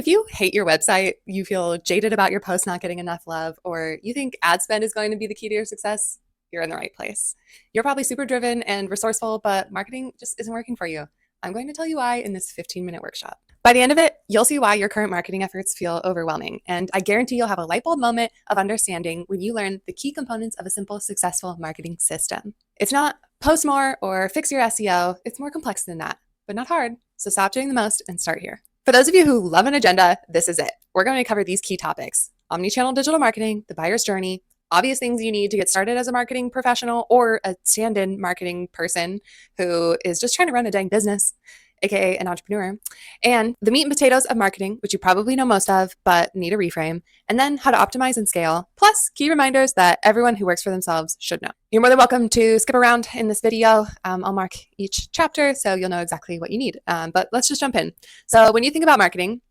you hate your website, you feel jaded about your posts not getting enough love, or you think ad spend is going to be the key to your success, you're in the right place. You're probably super driven and resourceful, but marketing just isn't working for you. I'm going to tell you why in this 15-minute workshop. By the end of it, you'll see why your current marketing efforts feel overwhelming. And I guarantee you'll have a light bulb moment of understanding when you learn the key components of a simple, successful marketing system. It's not post more or fix your SEO. It's more complex than that, but not hard. So stop doing the most and start here. For those of you who love an agenda, this is it. We're going to cover these key topics: omnichannel digital marketing, the buyer's journey, obvious things you need to get started as a marketing professional or a stand-in marketing person who is just trying to run a dang business, aka an entrepreneur, and the meat and potatoes of marketing, which you probably know most of, but need a reframe, and then how to optimize and scale, plus key reminders that everyone who works for themselves should know. You're more than welcome to skip around in this video. I'll mark each chapter so you'll know exactly what you need, but let's just jump in. So when you think about marketing,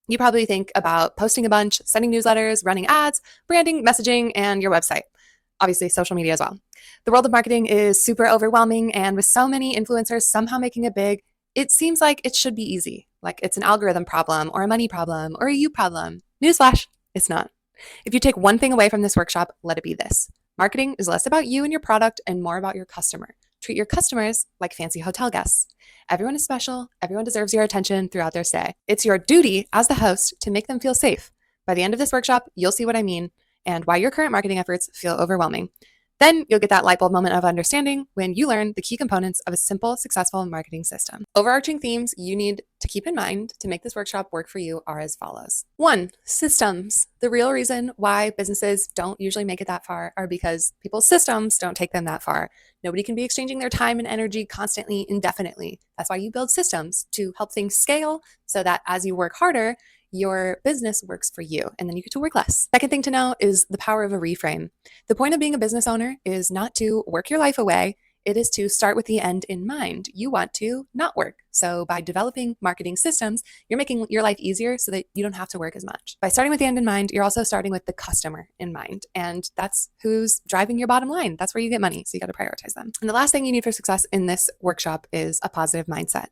you probably think about posting a bunch, sending newsletters, running ads, branding, messaging, and your website. Obviously, social media as well. The world of marketing is super overwhelming, and with so many influencers somehow making it big, it seems like it should be easy, like it's an algorithm problem or a money problem or a you problem. Newsflash, it's not. If you take one thing away from this workshop, let it be this: marketing is less about you and your product and more about your customer. Treat your customers like fancy hotel guests. Everyone is special. Everyone deserves your attention throughout their stay. It's your duty as the host to make them feel safe. By the end of this workshop, you'll see what I mean and why your current marketing efforts feel overwhelming. Then you'll get that light bulb moment of understanding when you learn the key components of a simple, successful marketing system. Overarching themes you need to keep in mind to make this workshop work for you are as follows. 1, systems. The real reason why businesses don't usually make it that far are because people's systems don't take them that far. Nobody can be exchanging their time and energy constantly, indefinitely. That's why you build systems, to help things scale so that as you work harder, your business works for you, and then you get to work less. Second thing to know is the power of a reframe. The point of being a business owner is not to work your life away. It is to start with the end in mind. You want to not work. So by developing marketing systems, you're making your life easier so that you don't have to work as much. By starting with the end in mind, you're also starting with the customer in mind. And that's who's driving your bottom line. That's where you get money. So you got to prioritize them. And the last thing you need for success in this workshop is a positive mindset.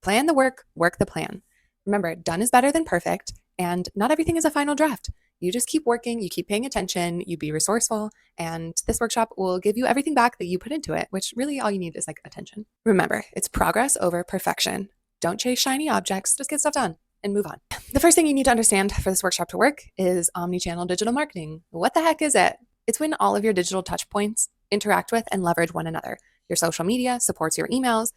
Plan the work, work the plan. Remember, done is better than perfect, and not everything is a final draft. You just keep working, you keep paying attention, you be resourceful, and this workshop will give you everything back that you put into it, which really all you need is like attention. Remember, it's progress over perfection. Don't chase shiny objects, just get stuff done and move on. The first thing you need to understand for this workshop to work is omnichannel digital marketing. What the heck is it? It's when all of your digital touch points interact with and leverage one another. Your social media supports your emails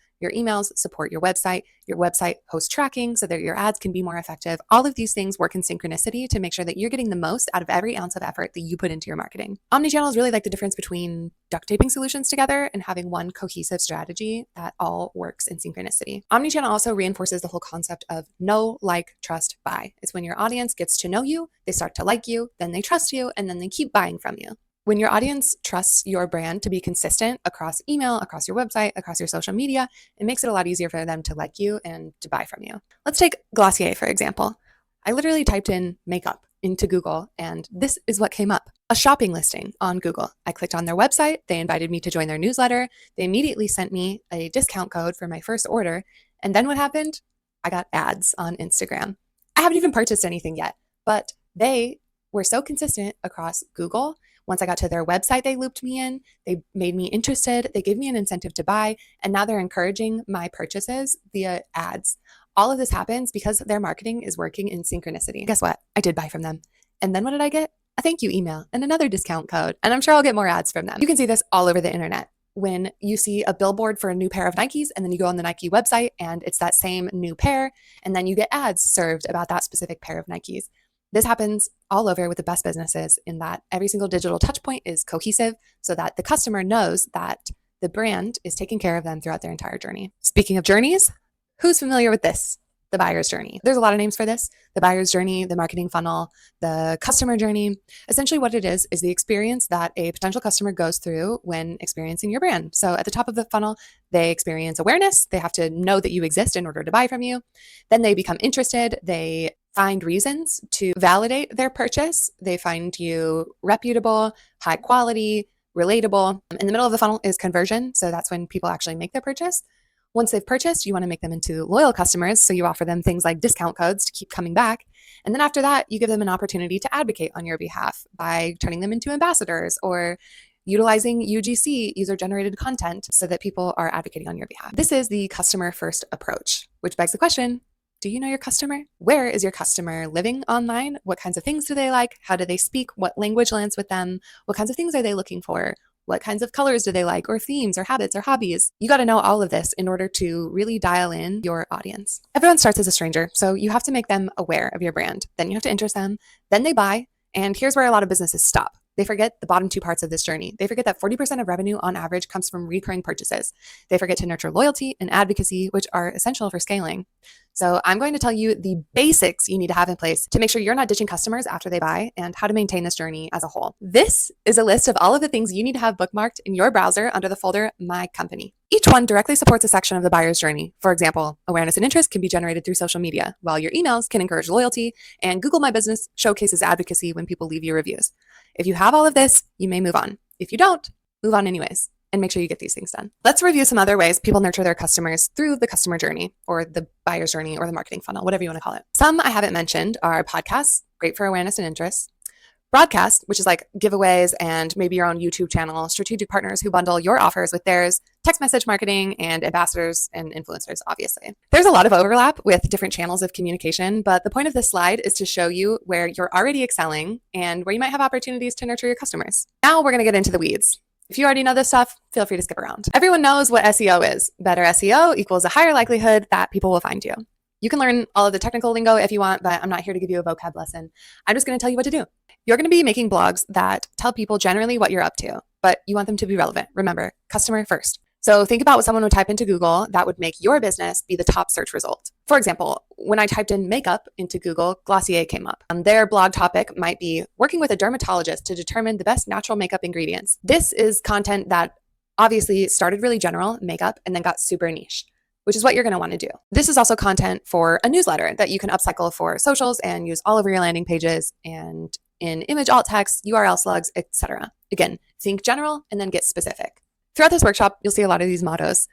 support your website hosts tracking so that your ads can be more effective. All of these things work in synchronicity to make sure that you're getting the most out of every ounce of effort that you put into your marketing. Omnichannel is really like the difference between duct taping solutions together and having one cohesive strategy that all works in synchronicity. Omnichannel also reinforces the whole concept of know, like, trust, buy. It's when your audience gets to know you, they start to like you, then they trust you, and then they keep buying from you. When your audience trusts your brand to be consistent across email, across your website, across your social media, it makes it a lot easier for them to like you and to buy from you. Let's take Glossier, for example. I literally typed in makeup into Google, and this is what came up: a shopping listing on Google. I clicked on their website. They invited me to join their newsletter. They immediately sent me a discount code for my first order. And then what happened? I got ads on Instagram. I haven't even purchased anything yet, but they were so consistent across Google. Once I got to their website, they looped me in, they made me interested, they gave me an incentive to buy, and now they're encouraging my purchases via ads. All of this happens because their marketing is working in synchronicity. Guess what? I did buy from them. And then what did I get? A thank you email and another discount code. And I'm sure I'll get more ads from them. You can see this all over the internet. When you see a billboard for a new pair of Nikes, and then you go on the Nike website and it's that same new pair, and then you get ads served about that specific pair of Nikes. This happens all over with the best businesses, in that every single digital touch point is cohesive so that the customer knows that the brand is taking care of them throughout their entire journey. Speaking of journeys, who's familiar with this? The buyer's journey. There's a lot of names for this: the buyer's journey, the marketing funnel, the customer journey. Essentially what it is the experience that a potential customer goes through when experiencing your brand. So at the top of the funnel, they experience awareness. They have to know that you exist in order to buy from you. Then they become interested. They find reasons to validate their purchase. They find you reputable, high quality, relatable. In the middle of the funnel is conversion. So that's when people actually make their purchase. Once they've purchased, you want to make them into loyal customers. So you offer them things like discount codes to keep coming back. And then after that, you give them an opportunity to advocate on your behalf by turning them into ambassadors or utilizing UGC, user generated content, so that people are advocating on your behalf. This is the customer first approach, which begs the question, do you know your customer? Where is your customer living online? What kinds of things do they like? How do they speak? What language lands with them? What kinds of things are they looking for? What kinds of colors do they like, or themes, or habits, or hobbies? You got to know all of this in order to really dial in your audience. Everyone starts as a stranger, so you have to make them aware of your brand. Then you have to interest them. Then they buy. And here's where a lot of businesses stop. They forget the bottom two parts of this journey. They forget that 40% of revenue on average comes from recurring purchases. They forget to nurture loyalty and advocacy, which are essential for scaling. So I'm going to tell you the basics you need to have in place to make sure you're not ditching customers after they buy and how to maintain this journey as a whole. This is a list of all of the things you need to have bookmarked in your browser under the folder My Company. Each one directly supports a section of the buyer's journey. For example, awareness and interest can be generated through social media, while your emails can encourage loyalty, and Google My Business showcases advocacy when people leave you reviews. If you have all of this, you may move on. If you don't, move on anyways, and make sure you get these things done. Let's review some other ways people nurture their customers through the customer journey or the buyer's journey or the marketing funnel, whatever you want to call it. Some I haven't mentioned are podcasts, great for awareness and interest. Broadcast, which is like giveaways and maybe your own YouTube channel, strategic partners who bundle your offers with theirs, text message marketing, and ambassadors and influencers, obviously. There's a lot of overlap with different channels of communication, but the point of this slide is to show you where you're already excelling and where you might have opportunities to nurture your customers. Now we're going to get into the weeds. If you already know this stuff, feel free to skip around. Everyone knows what SEO is. Better SEO equals a higher likelihood that people will find you. You can learn all of the technical lingo if you want, but I'm not here to give you a vocab lesson. I'm just going to tell you what to do. You're going to be making blogs that tell people generally what you're up to, but you want them to be relevant. Remember, customer first. So think about what someone would type into Google that would make your business be the top search result. For example, when I typed in makeup into Google, Glossier came up. Their blog topic might be working with a dermatologist to determine the best natural makeup ingredients. This is content that obviously started really general, makeup, and then got super niche, which is what you're going to want to do. This is also content for a newsletter that you can upcycle for socials and use all over your landing pages and in image alt text, URL slugs, etc. Again, think general and then get specific. Throughout this workshop, you'll see a lot of these mottos.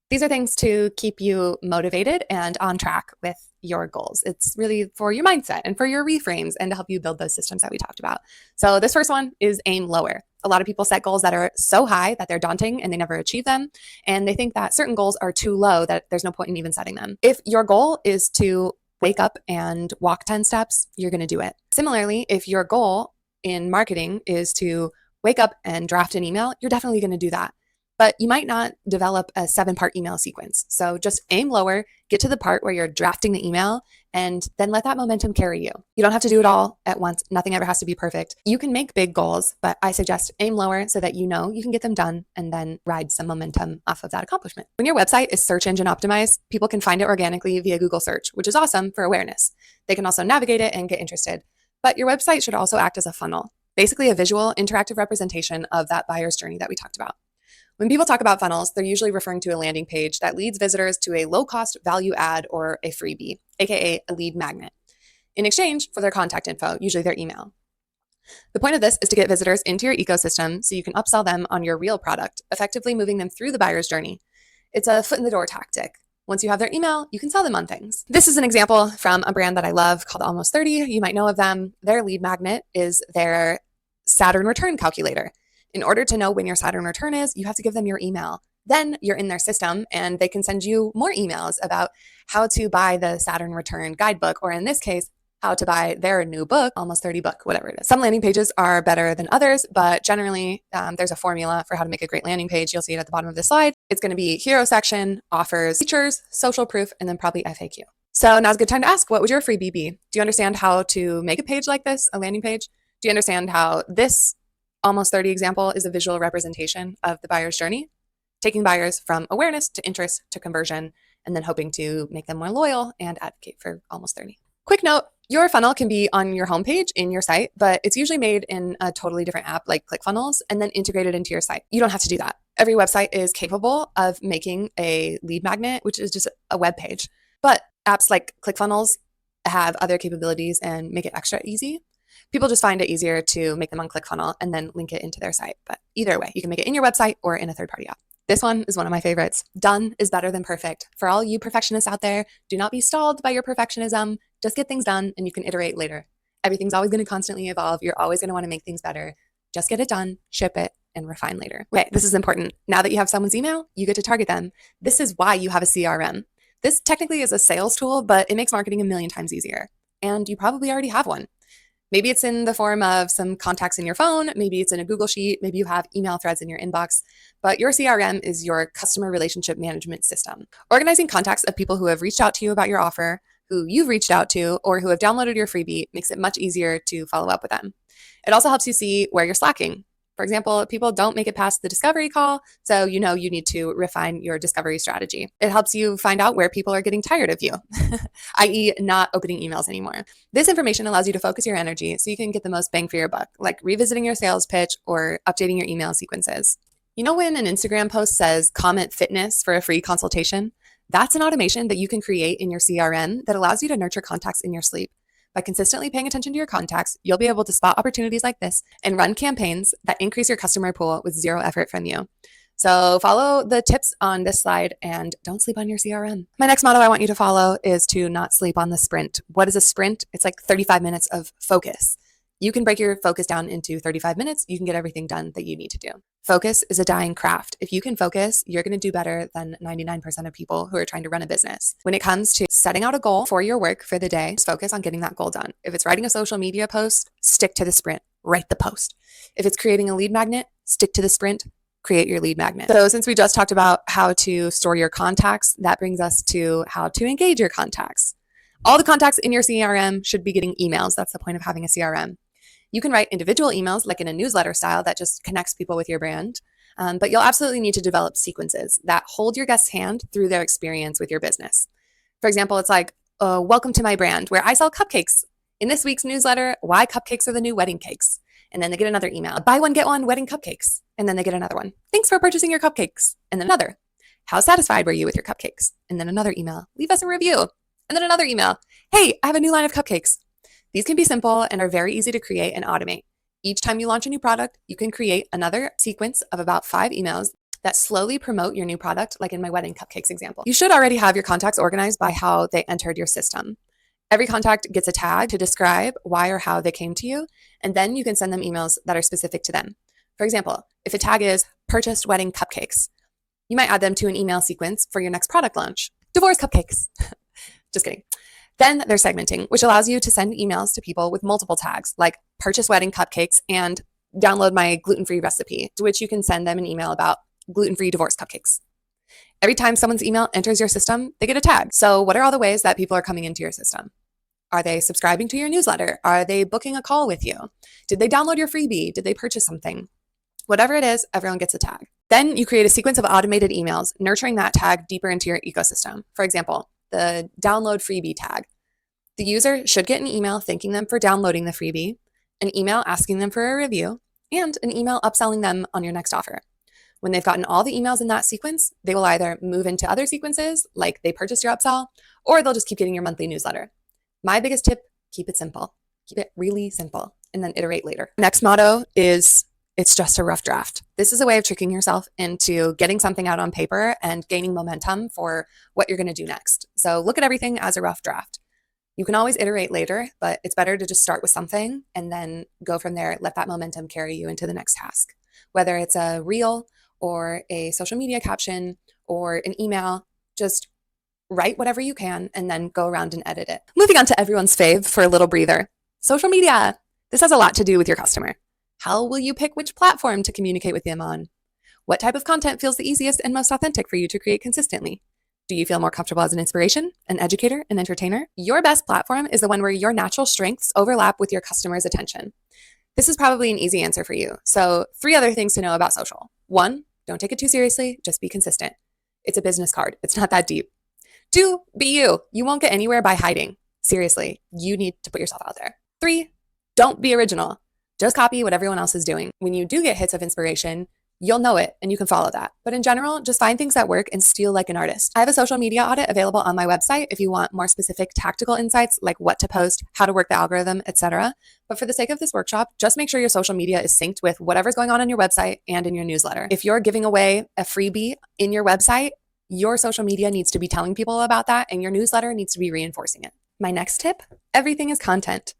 These are things to keep you motivated and on track with your goals. It's really for your mindset and for your reframes and to help you build those systems that we talked about. So this first one is aim lower. A lot of people set goals that are so high that they're daunting and they never achieve them. And they think that certain goals are too low that there's no point in even setting them. If your goal is to wake up and walk 10 steps, you're going to do it. Similarly, if your goal in marketing is to wake up and draft an email, you're definitely going to do that. But you might not develop a 7-part email sequence. So just aim lower, get to the part where you're drafting the email, and then let that momentum carry you. You don't have to do it all at once. Nothing ever has to be perfect. You can make big goals, but I suggest aim lower so that you know you can get them done and then ride some momentum off of that accomplishment. When your website is search engine optimized, people can find it organically via Google search, which is awesome for awareness. They can also navigate it and get interested. But your website should also act as a funnel, basically a visual, interactive representation of that buyer's journey that we talked about. When people talk about funnels, they're usually referring to a landing page that leads visitors to a low-cost value add or a freebie, aka a lead magnet, in exchange for their contact info, usually their email. The point of this is to get visitors into your ecosystem so you can upsell them on your real product, effectively moving them through the buyer's journey. It's a foot in the door tactic. Once you have their email, you can sell them on things. This is an example from a brand that I love called Almost 30. You might know of them. Their lead magnet is their Saturn return calculator. In order to know when your Saturn return is, you have to give them your email. Then you're in their system and they can send you more emails about how to buy the Saturn return guidebook, or in this case, how to buy their new book, Almost 30 book, whatever it is. Some landing pages are better than others, but generally there's a formula for how to make a great landing page. You'll see it at the bottom of the slide. It's going to be hero section, offers, features, social proof, and then probably FAQ. So now's a good time to ask, what would your freebie be? Do you understand how to make a page like this, a landing page? Do you understand how this Almost 30 example is a visual representation of the buyer's journey, taking buyers from awareness to interest to conversion, and then hoping to make them more loyal and advocate for Almost 30. Quick note, your funnel can be on your homepage in your site, but it's usually made in a totally different app like ClickFunnels and then integrated into your site. You don't have to do that. Every website is capable of making a lead magnet, which is just a web page. But apps like ClickFunnels have other capabilities and make it extra easy. People just find it easier to make them on ClickFunnels and then link it into their site. But either way, you can make it in your website or in a third-party app. This one is one of my favorites. Done is better than perfect. For all you perfectionists out there, do not be stalled by your perfectionism. Just get things done and you can iterate later. Everything's always going to constantly evolve. You're always going to want to make things better. Just get it done, ship it, and refine later. Okay, this is important. Now that you have someone's email, you get to target them. This is why you have a CRM. This technically is a sales tool, but it makes marketing a million times easier. And you probably already have one. Maybe it's in the form of some contacts in your phone. Maybe it's in a Google Sheet. Maybe you have email threads in your inbox. But your CRM is your customer relationship management system. Organizing contacts of people who have reached out to you about your offer, who you've reached out to, or who have downloaded your freebie makes it much easier to follow up with them. It also helps you see where you're slacking. For example, people don't make it past the discovery call, so you know you need to refine your discovery strategy. It helps you find out where people are getting tired of you, i.e. not opening emails anymore. This information allows you to focus your energy so you can get the most bang for your buck, like revisiting your sales pitch or updating your email sequences. You know when an Instagram post says comment fitness for a free consultation? That's an automation that you can create in your CRM that allows you to nurture contacts in your sleep. By consistently paying attention to your contacts, you'll be able to spot opportunities like this and run campaigns that increase your customer pool with zero effort from you. So follow the tips on this slide and don't sleep on your CRM. My next motto I want you to follow is to not sleep on the sprint. What is a sprint? It's like 35 minutes of focus. You can break your focus down into 35 minutes. You can get everything done that you need to do. Focus is a dying craft. If you can focus, you're going to do better than 99% of people who are trying to run a business. When it comes to setting out a goal for your work for the day, just focus on getting that goal done. If it's writing a social media post, stick to the sprint, write the post. If it's creating a lead magnet, stick to the sprint, create your lead magnet. So since we just talked about how to store your contacts, that brings us to how to engage your contacts. All the contacts in your CRM should be getting emails. That's the point of having a CRM. You can write individual emails like in a newsletter style that just connects people with your brand, but you'll absolutely need to develop sequences that hold your guest's hand through their experience with your business. For example, it's like, welcome to my brand where I sell cupcakes. In this week's newsletter, why cupcakes are the new wedding cakes. And then they get another email, buy one, get one wedding cupcakes. And then they get another one, thanks for purchasing your cupcakes. And then another, how satisfied were you with your cupcakes? And then another email, leave us a review. And then another email, hey, I have a new line of cupcakes. These can be simple and are very easy to create and automate. Each time you launch a new product, you can create another sequence of about 5 emails that slowly promote your new product, like in my wedding cupcakes example. You should already have your contacts organized by how they entered your system. Every contact gets a tag to describe why or how they came to you, and then you can send them emails that are specific to them. For example, if a tag is purchased wedding cupcakes, you might add them to an email sequence for your next product launch. Divorce cupcakes. Just kidding. Then there's segmenting, which allows you to send emails to people with multiple tags, like purchase wedding cupcakes and download my gluten-free recipe, to which you can send them an email about gluten-free divorce cupcakes. Every time someone's email enters your system, they get a tag. So what are all the ways that people are coming into your system? Are they subscribing to your newsletter? Are they booking a call with you? Did they download your freebie? Did they purchase something? Whatever it is, everyone gets a tag. Then you create a sequence of automated emails, nurturing that tag deeper into your ecosystem. For example, the download freebie tag. The user should get an email thanking them for downloading the freebie, an email asking them for a review, and an email upselling them on your next offer. When they've gotten all the emails in that sequence, they will either move into other sequences, like they purchased your upsell, or they'll just keep getting your monthly newsletter. My biggest tip, keep it simple. Keep it really simple, and then iterate later. Next motto is, it's just a rough draft. This is a way of tricking yourself into getting something out on paper and gaining momentum for what you're going to do next. So look at everything as a rough draft. You can always iterate later, but it's better to just start with something and then go from there. Let that momentum carry you into the next task. Whether it's a reel or a social media caption or an email, just write whatever you can and then go around and edit it. Moving on to everyone's fave for a little breather. Social media. This has a lot to do with your customer. How will you pick which platform to communicate with them on? What type of content feels the easiest and most authentic for you to create consistently? Do you feel more comfortable as an inspiration, an educator, an entertainer? Your best platform is the one where your natural strengths overlap with your customer's attention. This is probably an easy answer for you. So 3 other things to know about social. 1, don't take it too seriously, just be consistent. It's a business card. It's not that deep. 2, be you. You won't get anywhere by hiding. Seriously, you need to put yourself out there. 3, don't be original. Just copy what everyone else is doing. When you do get hits of inspiration, you'll know it and you can follow that. But in general, just find things that work and steal like an artist. I have a social media audit available on my website if you want more specific tactical insights like what to post, how to work the algorithm, etc. But for the sake of this workshop, just make sure your social media is synced with whatever's going on your website and in your newsletter. If you're giving away a freebie in your website, your social media needs to be telling people about that and your newsletter needs to be reinforcing it. My next tip, everything is content.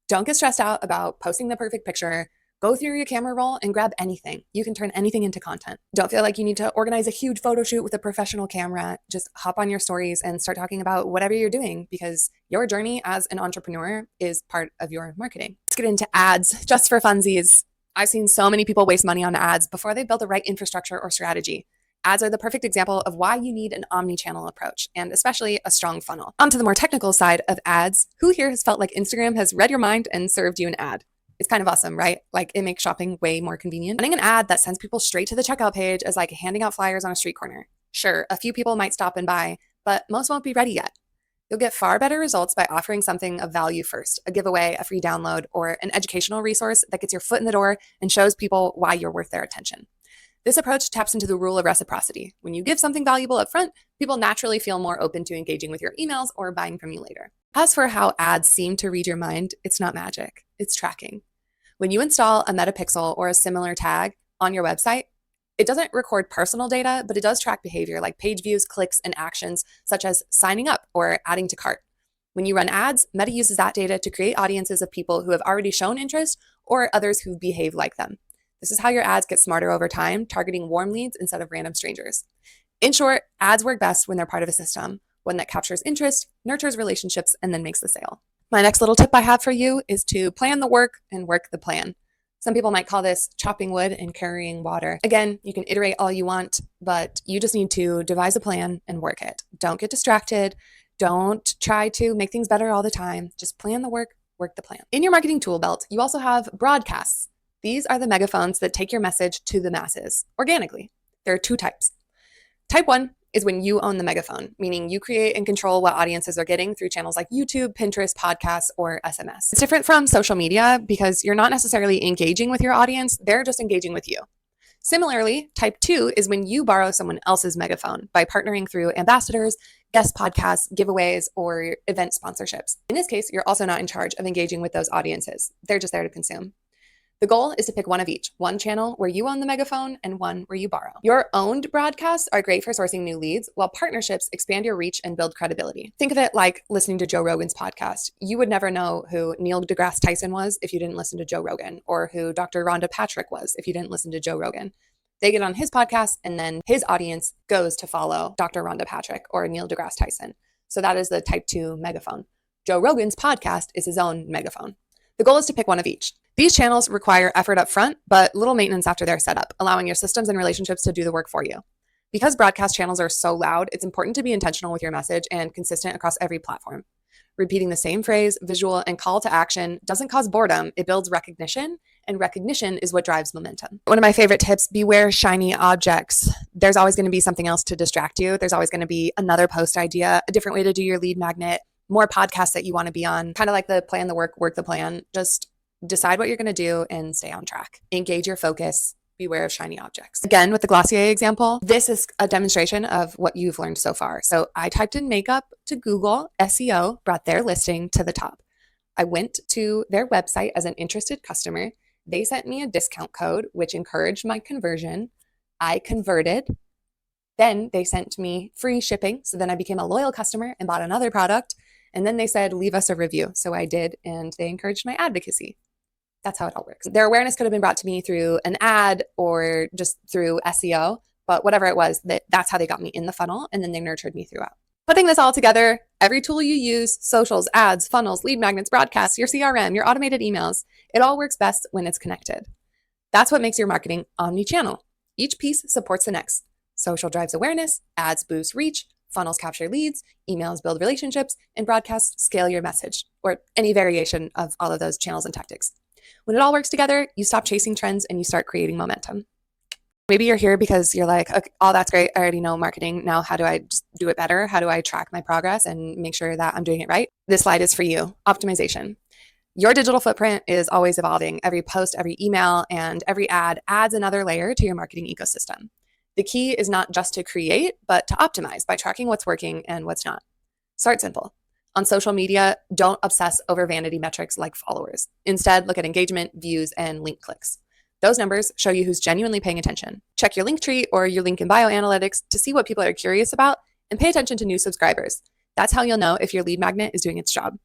Don't get stressed out about posting the perfect picture. Go through your camera roll and grab anything. You can turn anything into content. Don't feel like you need to organize a huge photo shoot with a professional camera. Just hop on your stories and start talking about whatever you're doing because your journey as an entrepreneur is part of your marketing. Let's get into ads just for funsies. I've seen so many people waste money on ads before they build the right infrastructure or strategy. Ads are the perfect example of why you need an omni-channel approach and especially a strong funnel. On to the more technical side of ads, who here has felt like Instagram has read your mind and served you an ad? It's kind of awesome, right? Like it makes shopping way more convenient. Running an ad that sends people straight to the checkout page is like handing out flyers on a street corner. Sure, a few people might stop and buy, but most won't be ready yet. You'll get far better results by offering something of value first, a giveaway, a free download, or an educational resource that gets your foot in the door and shows people why you're worth their attention. This approach taps into the rule of reciprocity. When you give something valuable up front, people naturally feel more open to engaging with your emails or buying from you later. As for how ads seem to read your mind, it's not magic, it's tracking. When you install a metapixel or a similar tag on your website, it doesn't record personal data, but it does track behavior like page views, clicks, and actions such as signing up or adding to cart. When you run ads, Meta uses that data to create audiences of people who have already shown interest or others who behave like them. This is how your ads get smarter over time, targeting warm leads instead of random strangers. In short, ads work best when they're part of a system, one that captures interest, nurtures relationships, and then makes the sale. My next little tip I have for you is to plan the work and work the plan. Some people might call this chopping wood and carrying water. Again, you can iterate all you want, but you just need to devise a plan and work it. Don't get distracted. Don't try to make things better all the time. Just plan the work the plan. In your marketing tool belt, you also have broadcasts. These are the megaphones that take your message to the masses organically. There are two types. Type 1 is when you own the megaphone, meaning you create and control what audiences are getting through channels like YouTube, Pinterest, podcasts, or SMS. It's different from social media because you're not necessarily engaging with your audience, they're just engaging with you. Similarly, type 2 is when you borrow someone else's megaphone by partnering through ambassadors, guest podcasts, giveaways, or event sponsorships. In this case, you're also not in charge of engaging with those audiences. They're just there to consume. The goal is to pick one of each, one channel where you own the megaphone and one where you borrow. Your owned broadcasts are great for sourcing new leads, while partnerships expand your reach and build credibility. Think of it like listening to Joe Rogan's podcast. You would never know who Neil deGrasse Tyson was if you didn't listen to Joe Rogan, or who Dr. Rhonda Patrick was if you didn't listen to Joe Rogan. They get on his podcast and then his audience goes to follow Dr. Rhonda Patrick or Neil deGrasse Tyson. So that is the type 2 megaphone. Joe Rogan's podcast is his own megaphone. The goal is to pick one of each. These channels require effort up front, but little maintenance after they're set up, allowing your systems and relationships to do the work for you. Because broadcast channels are so loud, it's important to be intentional with your message and consistent across every platform. Repeating the same phrase, visual, and call to action doesn't cause boredom, it builds recognition, and recognition is what drives momentum. One of my favorite tips, beware shiny objects. There's always going to be something else to distract you. There's always going to be another post idea, a different way to do your lead magnet, more podcasts that you want to be on, kind of like the plan the work the plan. Just decide what you're going to do and stay on track. Engage your focus. Beware of shiny objects. Again, with the Glossier example, this is a demonstration of what you've learned so far. So I typed in makeup to Google, SEO brought their listing to the top. I went to their website as an interested customer. They sent me a discount code, which encouraged my conversion. I converted. Then they sent me free shipping. So then I became a loyal customer and bought another product. And then they said, leave us a review. So I did, and they encouraged my advocacy. That's how it all works. Their awareness could have been brought to me through an ad or just through SEO, but whatever it was, that's how they got me in the funnel, and then they nurtured me throughout. Putting this all together, every tool you use, socials, ads, funnels, lead magnets, broadcasts, your CRM, your automated emails, it all works best when it's connected. That's what makes your marketing omni-channel. Each piece supports the next. Social drives awareness, ads boost reach, funnels capture leads, emails build relationships, and broadcasts scale your message, or any variation of all of those channels and tactics. When it all works together, you stop chasing trends and you start creating momentum. Maybe you're here because you're like, okay, oh, that's great. I already know marketing. Now, how do I just do it better? How do I track my progress and make sure that I'm doing it right? This slide is for you. Optimization. Your digital footprint is always evolving. Every post, every email, and every ad adds another layer to your marketing ecosystem. The key is not just to create, but to optimize by tracking what's working and what's not. Start simple. On social media, don't obsess over vanity metrics like followers. Instead, look at engagement, views, and link clicks. Those numbers show you who's genuinely paying attention. Check your link tree or your link in bio analytics to see what people are curious about and pay attention to new subscribers. That's how you'll know if your lead magnet is doing its job.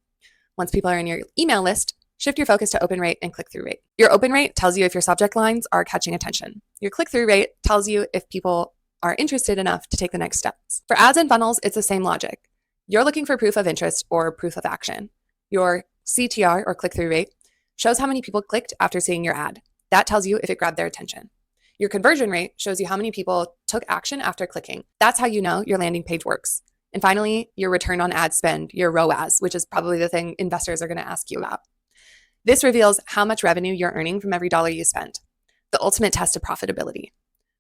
Once people are in your email list, shift your focus to open rate and click-through rate. Your open rate tells you if your subject lines are catching attention. Your click-through rate tells you if people are interested enough to take the next steps. For ads and funnels, it's the same logic. You're looking for proof of interest or proof of action. Your CTR or click-through rate shows how many people clicked after seeing your ad. That tells you if it grabbed their attention. Your conversion rate shows you how many people took action after clicking. That's how you know your landing page works. And finally, your return on ad spend, your ROAS, which is probably the thing investors are going to ask you about. This reveals how much revenue you're earning from every dollar you spend, the ultimate test of profitability.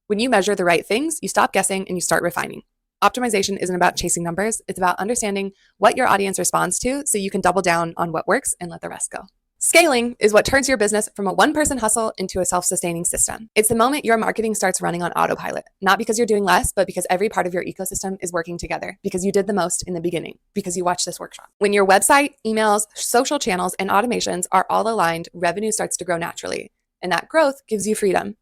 When you measure the right things, you stop guessing and you start refining. Optimization isn't about chasing numbers. It's about understanding what your audience responds to so you can double down on what works and let the rest go. Scaling is what turns your business from a one-person hustle into a self-sustaining system. It's the moment your marketing starts running on autopilot, not because you're doing less, but because every part of your ecosystem is working together, because you did the most in the beginning, because you watched this workshop. When your website, emails, social channels, and automations are all aligned, revenue starts to grow naturally. And that growth gives you freedom.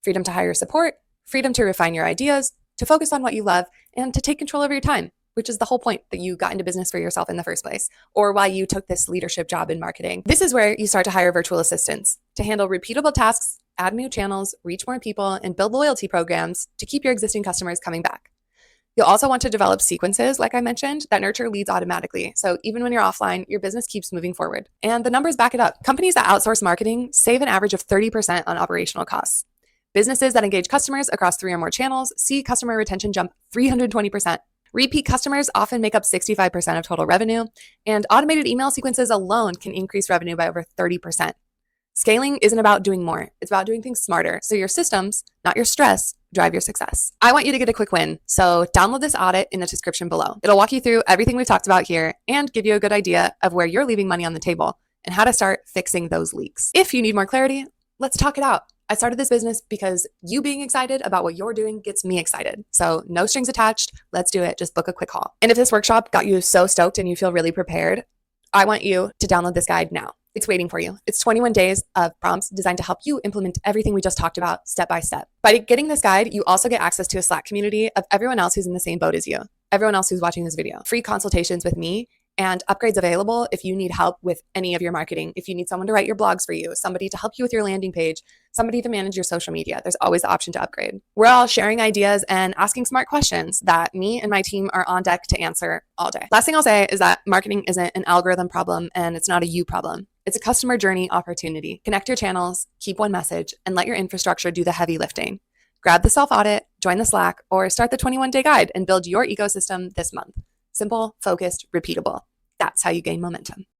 Freedom to hire support, freedom to refine your ideas, to focus on what you love, and to take control over your time, which is the whole point that you got into business for yourself in the first place, or why you took this leadership job in marketing. This is where you start to hire virtual assistants to handle repeatable tasks, add new channels, reach more people, and build loyalty programs to keep your existing customers coming back. You'll also want to develop sequences, like I mentioned, that nurture leads automatically. So even when you're offline, your business keeps moving forward. And the numbers back it up. Companies that outsource marketing save an average of 30% on operational costs. Businesses that engage customers across 3 or more channels see customer retention jump 320%. Repeat customers often make up 65% of total revenue, and automated email sequences alone can increase revenue by over 30%. Scaling isn't about doing more. It's about doing things smarter. So your systems, not your stress, drive your success. I want you to get a quick win. So download this audit in the description below. It'll walk you through everything we've talked about here and give you a good idea of where you're leaving money on the table and how to start fixing those leaks. If you need more clarity, let's talk it out. I started this business because you being excited about what you're doing gets me excited. So no strings attached. Let's do it. Just book a quick call. And if this workshop got you so stoked and you feel really prepared, I want you to download this guide now. It's waiting for you. It's 21 days of prompts designed to help you implement everything we just talked about step by step. By getting this guide, you also get access to a Slack community of everyone else who's in the same boat as you, everyone else who's watching this video, free consultations with me, and upgrades available if you need help with any of your marketing. If you need someone to write your blogs for you, somebody to help you with your landing page, somebody to manage your social media, there's always the option to upgrade. We're all sharing ideas and asking smart questions that me and my team are on deck to answer all day. Last thing I'll say is that marketing isn't an algorithm problem and it's not a you problem. It's a customer journey opportunity. Connect your channels, keep one message, and let your infrastructure do the heavy lifting. Grab the self-audit, join the Slack, or start the 21-day guide and build your ecosystem this month. Simple, focused, repeatable. That's how you gain momentum.